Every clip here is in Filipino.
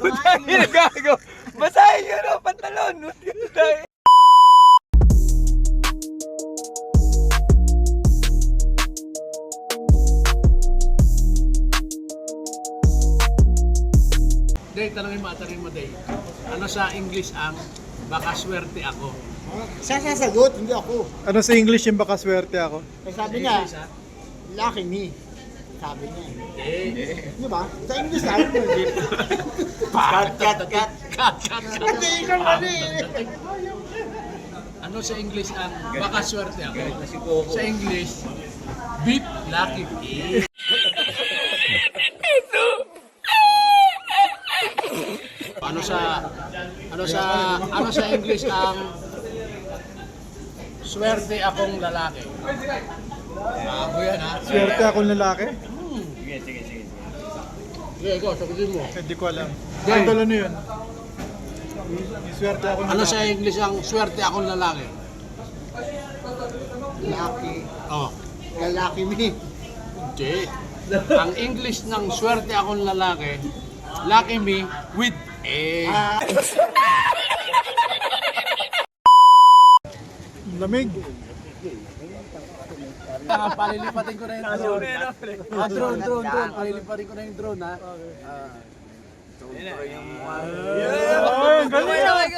Basahin na gago. Basahin yun ang pantalon. Day, tanongin mo, Day. Ano sa English ang baka swerte ako? Siya sasagot, hindi ako. Ano sa English yung baka swerte ako? Eh, sabi niya, English, ha? lucky me. Sabi niya. Eh. Di ba? Sa English sabi mo, hindi. Cut. Hindi ikaw mali. Ano sa English ang baka swerte ako? Sa English, beat lucky me. Ano sa English ang swerte akong lalaki? Bago yan, ha? Swerte akong lalaki? Sige, ikaw, sagutin mo. Hindi ko alam. Okay. Idol ano yun? Yung swerte akong Ano lalaki. sa English ang swerte akong lalaki? Lucky. Oh, Lalaki me. hindi. Ang English ng swerte akong lalaki, lucky me with A. Lamig. Palilipatin ko na yung drone. Drone. Palilipatin ko na yung drone, ha? Ang galing!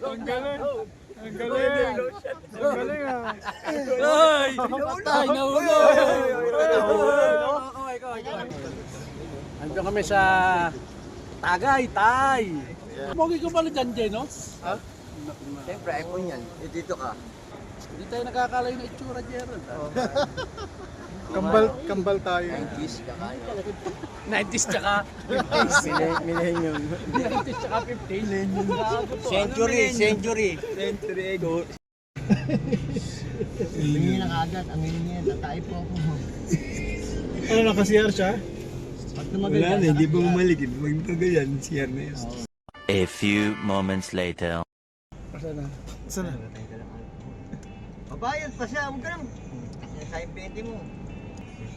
Ang galing! Ang galing! Ang galing ah! Patay, nahulog! Andiyan kami sa Tagaytay. Pogi ko pala dyan, no? Ha? Siyempre, iPhone yan. Dito ka. Hindi tayo nakakalayo na itsura, Gerald. Kambal tayo. 90s ka kaya. 90s tsaka 50s. Millennium. 90s tsaka 50s. Century. Hindi na agad. Ang niya, tatay po ako. Ano naka-CR siya? Pag tumagal ka, hindi pa bumalik. Magkagayan, CR na yun. A few moments later. Saan na? Babayad pa siya, huwag ka lang. Sa impente mo.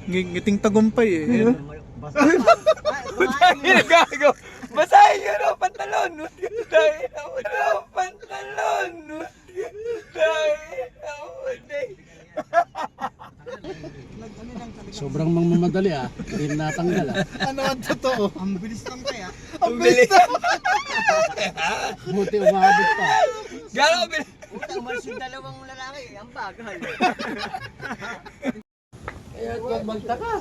Ngiting tagumpay eh. Ayun. Basahin na gago. Basahin yun ang pantalon. Sobrang mamamadali, ha? Hindi natanggal, ha? Ano ang totoo? ang bilis lang kaya. Ang bilis! Buti umabot pa. Gano'n bilis. Umalis yung dalawang lalaki. Ang bagal. Kaya huwag magtaka.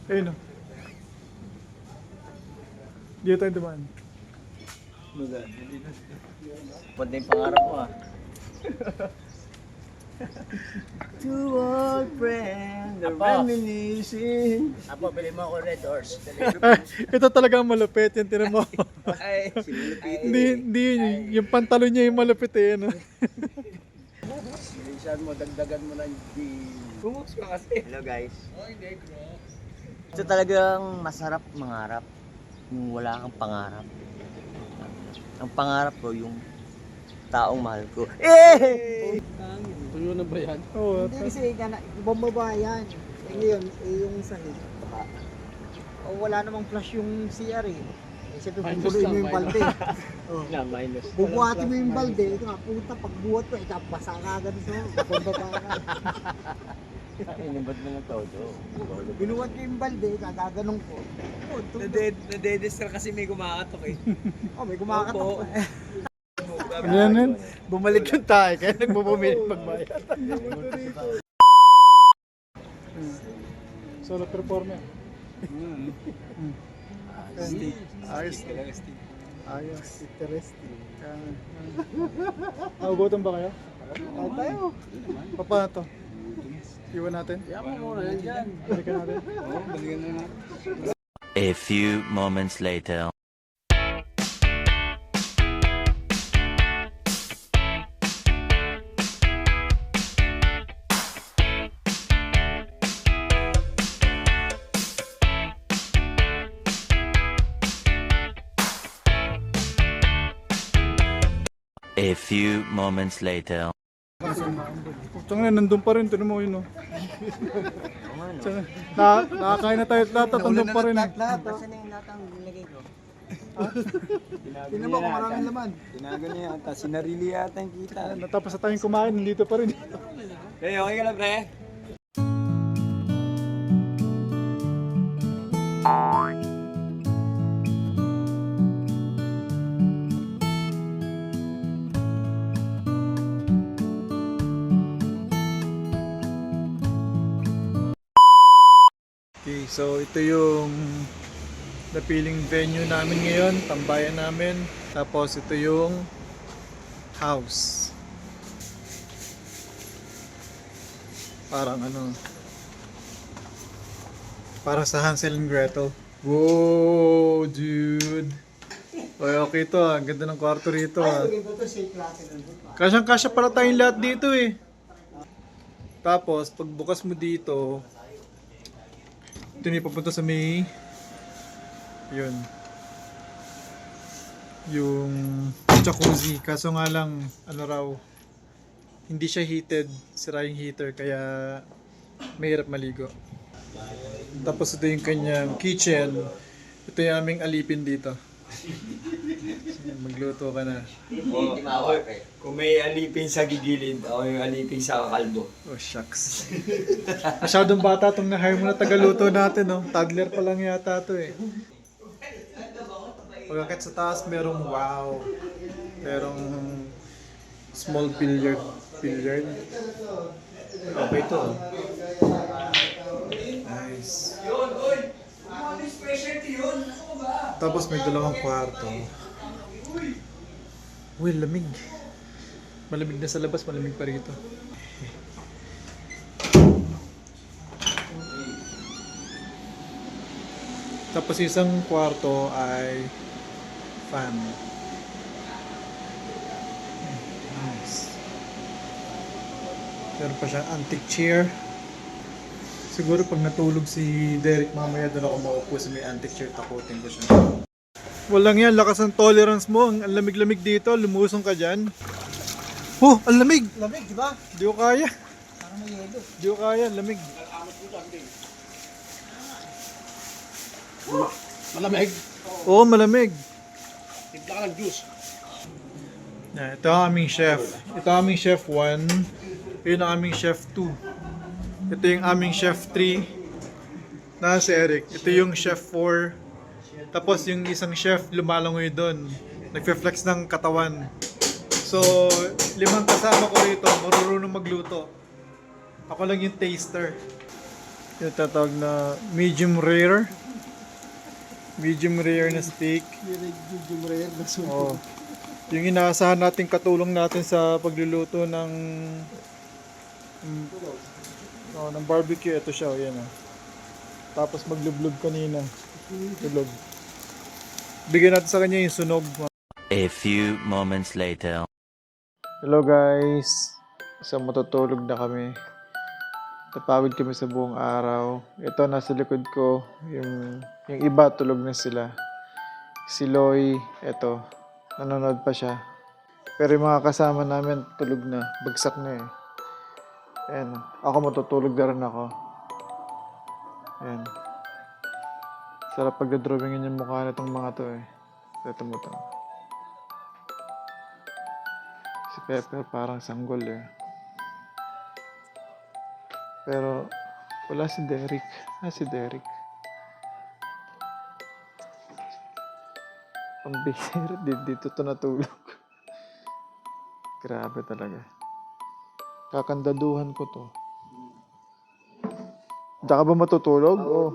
Ayun o. Dito tayo dumaan. Punta yung pangarap mo ah. To our friend, the reminiscing. Apo, bilhin mo ako Red Horse. Ito talaga ang malupit. Yung tinan mo. Ay, sinulupit. Hindi yun. Yung pantalon niya yung malupit eh. Ano? Bilisan mo, dagdagan mo ng Bumooks ka kasi. Hello guys. Ito talagang masarap mangarap. Yung wala kang pangarap. Ang pangarap ko yung taong mahal ko. Eh! Tuyo na ba yan? Oo. Hindi kasi bumaba yan. Eh ngayon, yung sahig. Wala namang flash yung CR eh. Siyempre, Minus pupuloy mo lang, yung balde. Na, minus. Bubuhati mo yung balde. Ito nga, puta, pagbuhat ko, basa ka agad sa pababa ka. Inibad mo ng todo. Binuhat ko yung balde, kagaganong ko. Nadedestra kasi may kumakatok eh. May kumakatok. Ano yan? Bumalik yung tayo. Kaya nagbubumilit magbayad. Solo performer. Ayos. Ayos. Interesting. Nagugutom ba kayo? Tayo. Paano to? Iwan natin? Yaman mo na yan dyan. Balikan natin? A few moments later. A few moments later. Tsaka na, nandun pa rin. Tinan mo yun, no? Tsaka, nakakain na tayo lahat at nandun pa rin. Lahat, oh. Saan na yung latang nilagay ko? Tingnan mo kung maraming laman. Tinago niya yata. Sinarili yata yung kita. Natapos na tayong kumain, nandito pa rin. Hey, okay ka lang, pre? Okay, so ito yung napiling venue namin ngayon, tambayan namin. Tapos ito yung house. Parang ano, parang sa Hansel and Gretel. Wow, dude. Okay to ah, ang ganda ng kwarto rito ah. Kasyang-kasya pala tayong lahat dito eh. Tapos, pagbukas mo dito, ito na papunta sa may yun yung jacuzzi, kaso nga lang ano raw, hindi siya heated, sira yung heater kaya mahirap maligo. Tapos ito yung kanyang kitchen, ito yung aming alipin dito. Magluto ka na. Kung may alipin sa gigilid, ako yung alipin sa kalbo. Oh shucks. Masyadong bata itong na-hire mo na tagaluto natin, no? Toddler pa lang yata ito eh. Pagkakit sa taas, merong wow. Merong small billiard. Okay ito. Nice. Tapos may dalawang kwarto. Uy, lamig. Malamig na sa labas, malamig pa rito. Tapos isang kwarto ay fan. Nice. Meron pa siyang antique chair. Siguro pag natulog si Derek mamaya doon ako maupo sa may antique chair, takutin ko siya. Walang yan, lakas ng tolerance mo. Ang lamig-lamig dito, lumusong ka dyan. Oh, ang lamig! Lamig, di ba? Di ko kaya. Parang may yelo. Di ko kaya, lamig. Malamig. Oo, malamig. Timpla ka ng juice. Ito ang aming chef. Ito ang aming chef 1. Yun ang aming chef 2. Ito yung aming chef 3. Na si Eric. Ito yung chef 4. Tapos yung isang chef lumalangoy doon. Nagfe-flex ng katawan. So, 5 kasama ko rito. Marunong magluto. Ako lang yung taster. Yung tatawag na medium rare. Medium rare na steak. Medium rare na sumo. Oh. Yung inaasahan nating katulong natin sa pagluluto ng ng barbecue, ito siya, yan oh. Tapos maglublog kanina. Lublog. Bigyan natin sa kanya yung sunog. A few moments later. Hello guys. So matutulog na kami. Napagod kami sa buong araw. Ito nasa likod ko, yung iba tulog na sila. Si Loy, eto, nanonood pa siya. Pero yung mga kasama namin tulog na, bagsak na eh. Ayan, ako matutulog na rin ako. Ayan. Sarap pagdadrawingin yung mukha na itong mga to eh. Ito mo to. Si Pepper parang sanggol eh. Pero wala si Derek. Si Derek. Ang bihira. Dito to natulog. Grabe talaga. Kakandaduhan ko to. Diyan ka ba matutulog? Oo.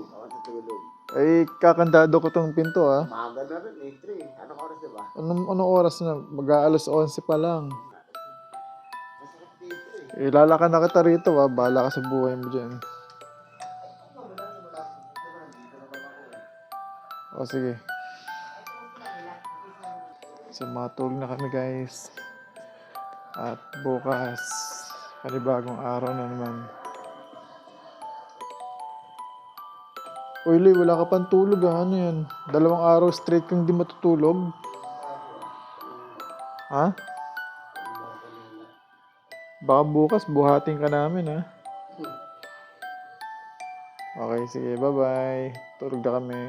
Ay, kakandado ko tong pinto ah. Maaga na rin, 3. Anong oras diba? Anong oras na? Mag-aalas 11 pa lang. Ilalakan na kita rito ah. Bahala ka sa buhay mo dyan. O sige. So matulog na kami guys. At bukas, panibagong araw na naman. Uy, Loy, wala ka pang tulog ah. Ano yan? 2 araw straight kang di matutulog? Ha? Baka bukas buhatin ka namin, ha? Okay, sige. Bye-bye. Tulog na kami.